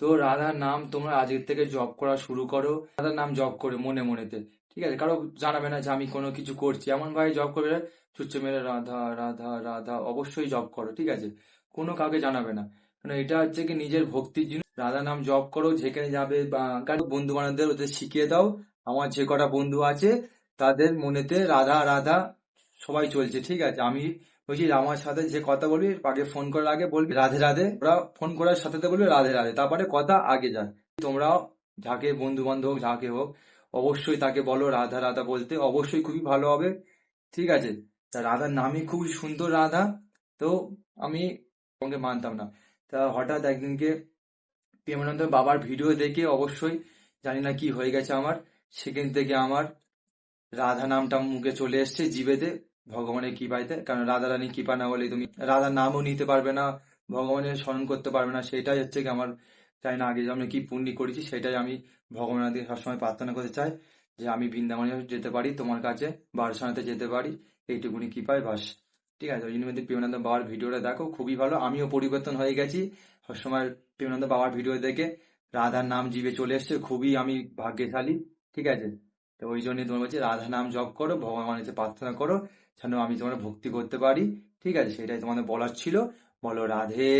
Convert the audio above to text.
তো রাধার নাম তোমরা আজকের থেকে জপ করা শুরু করো। রাধার নাম জপ করে মনে মনেতে, ঠিক আছে? কারো জানাবে না যে আমি কোনো কিছু করছি, এমন ভাবে জপ করবে চুচ্ছে মেরে রাধা রাধা রাধা, অবশ্যই জপ করো, ঠিক আছে? কোনো কাউকে জানাবে না, কারণ এটা হচ্ছে কি নিজের ভক্তির জিনিস। রাধা নাম জপ করো, যেখানে যাবে বা কারো বন্ধু বান্ধবদের ওদের শিখিয়ে দাও। আমার যে কটা বন্ধু আছে তাদের মনেতে রাধা রাধা সবাই চলছে, ঠিক আছে? আমি বলছি আমার সাথে যে কথা বলবি আগে ফোন করার আগে বলবি রাধে রাধে, ওরা ফোন করার সাথে সাথে বলবে রাধে রাধে, তারপরে কথা আগে যায়। তোমরাও যাকে বন্ধু বান্ধব হোক যাকে হোক অবশ্যই তাকে বলো রাধা রাধা বলতে, অবশ্যই খুবই ভালো হবে, ঠিক আছে? তা রাধার নামই খুবই সুন্দর, রাধা। তো আমি তোমাকে মানতাম না, তা হঠাৎ একদিনকে প্রেমানন্দ বাবার ভিডিও দেখে অবশ্যই জানি না কি হয়ে গেছে আমার, সেখান থেকে আমার রাধা নামটা মুখে চলে এসেছে জিভেতে, ভগবানের কৃপাতে। কারণ রাধা রানী কৃপা না হলে তুমি রাধার নামও নিতে পারবে না, ভগবানের স্মরণ করতে পারবে না। সেটাই হচ্ছে কি আমার, চাই না আগে আমি কি পুণ্য করেছি সেটাই আমি ভগবানের দিকে সবসময় প্রার্থনা করতে চাই, যে আমি বৃন্দাবনে যেতে পারি, তোমার কাছে বারসানাতে যেতে পারি, এইটুকুনি কৃপায় বাস। ঠিক আছে, ওই জন্য প্রেমানন্দ বাবার ভিডিওটা দেখো, খুবই ভালো। আমিও পরিবর্তন হয়ে গেছি সবসময় প্রেমানন্দ বাবার ভিডিও দেখে। রাধার নাম জিভে চলে এসছে, খুবই আমি ভাগ্যশালী, ঠিক আছে? তো ওই জন্যই তোমার বলছি রাধা নাম জপ করো, ভগবানের কাছে প্রার্থনা করো যেন আমি তোমার ভক্তি করতে পারি, ঠিক আছে? সেটাই তোমাদের বলার ছিল। বলো রাধে।